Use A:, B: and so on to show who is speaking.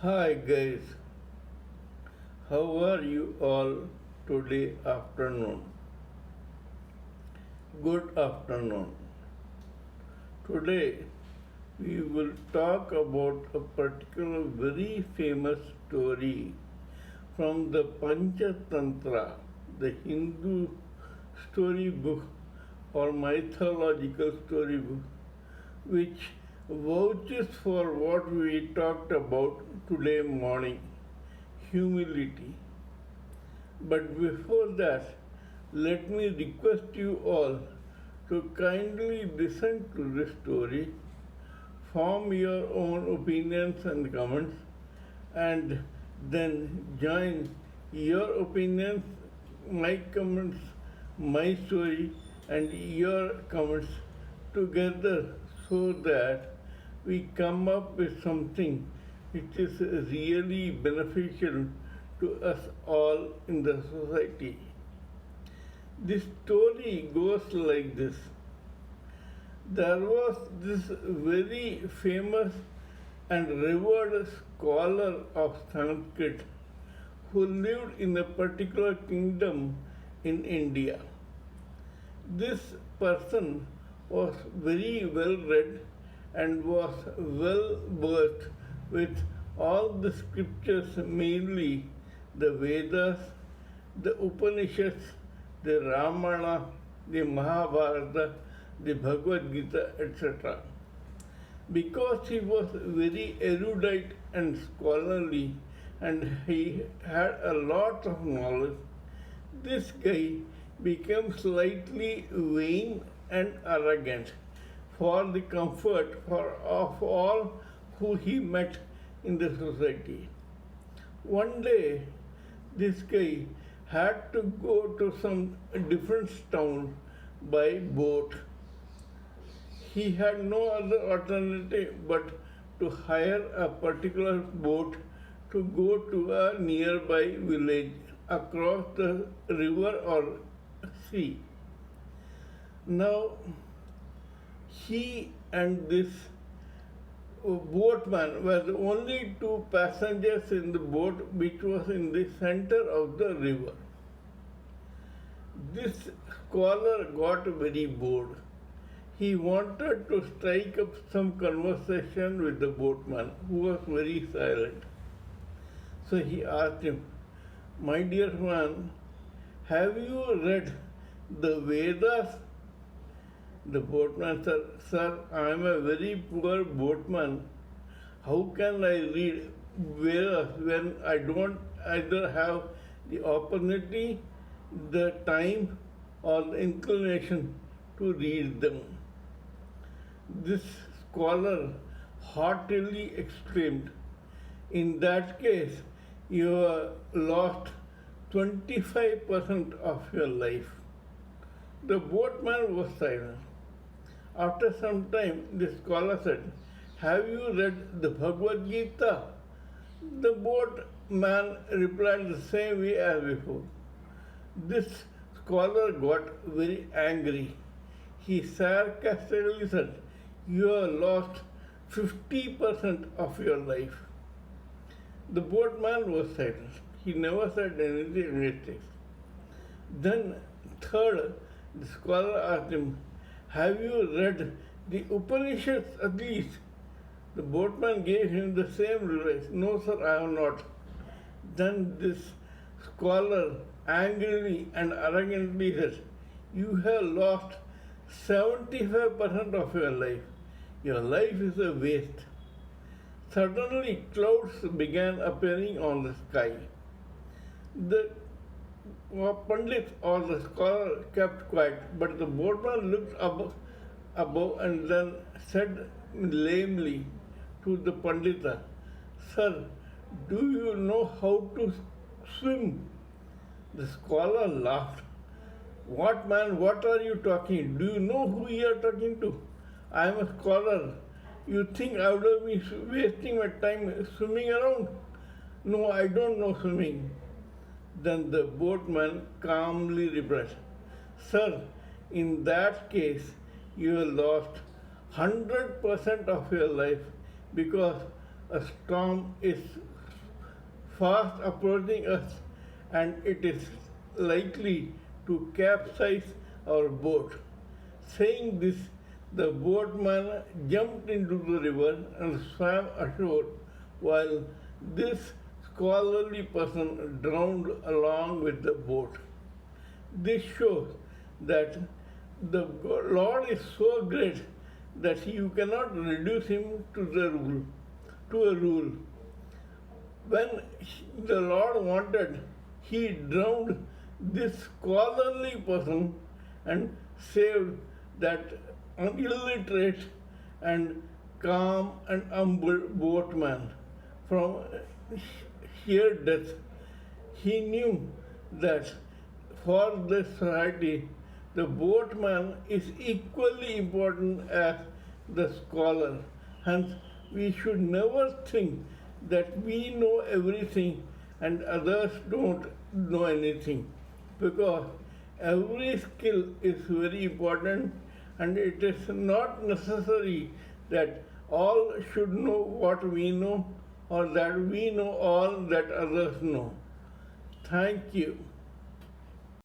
A: Hi guys, how are you all today afternoon? Good afternoon. Today we will talk about a particular very famous story from the Panchatantra, the Hindu storybook or mythological storybook, which vouches for what we talked about today morning, humility. But before that, let me request you all to kindly listen to this story, form your own opinions and comments, and then join your opinions, my comments, my story, and your comments together so that we come up with something which is really beneficial to us all in the society. This story goes like this. There was this very famous and revered scholar of Sanskrit who lived in a particular kingdom in India. This person was very well read and was well versed with all the scriptures, mainly the Vedas, the Upanishads, the Ramayana, the Mahabharata, the Bhagavad Gita, etc. Because he was very erudite and scholarly and he had a lot of knowledge, this guy became slightly vain and arrogant for the comfort of all who he met in the society. One day, this guy had to go to some different town by boat. He had no other alternative but to hire a particular boat to go to a nearby village across the river or sea. Now, he and this boatman were the only two passengers in the boat which was in the center of the river. This scholar got very bored. He wanted to strike up some conversation with the boatman, who was very silent. So he asked him, "My dear man, have you read the Vedas?" The boatman said, "Sir, I am a very poor boatman. How can I read Vedas when I don't either have the opportunity, the time, or the inclination to read them?" This scholar heartily exclaimed, "In that case, you have lost 25% of your life." The boatman was silent. After some time, the scholar said, "Have you read the Bhagavad Gita?" The boatman replied the same way as before. This scholar got very angry. He sarcastically said, "You have lost 50% of your life." The boatman was silent. He never said anything next. Then, third, the scholar asked him, "Have you read the Upanishads at least?" The boatman gave him the same reply, "No, sir, I have not." Then this scholar angrily and arrogantly said, "You have lost 75% of your life. Your life is a waste." Suddenly, clouds began appearing on the sky. The Pandit or the scholar kept quiet, but the boatman looked above and then said lamely to the Pandita, "Sir, do you know how to swim?" The scholar laughed. "What man, what are you talking? Do you know who you are talking to? I am a scholar. You think I would have been wasting my time swimming around? No, I don't know swimming." Then the boatman calmly replied, "Sir, in that case, you have lost 100% of your life because a storm is fast approaching us and it is likely to capsize our boat. Saying this, the boatman jumped into the river and swam ashore while this scholarly person drowned along with the boat. This shows that the Lord is so great that you cannot reduce him to a rule. When the Lord wanted, he drowned this scholarly person and saved that illiterate and calm and humble boatman from sheer death. He knew that for the society, the boatman is equally important as the scholar. Hence, we should never think that we know everything and others don't know anything, because every skill is very important and it is not necessary that all should know what we know or that we know all that others know. Thank you.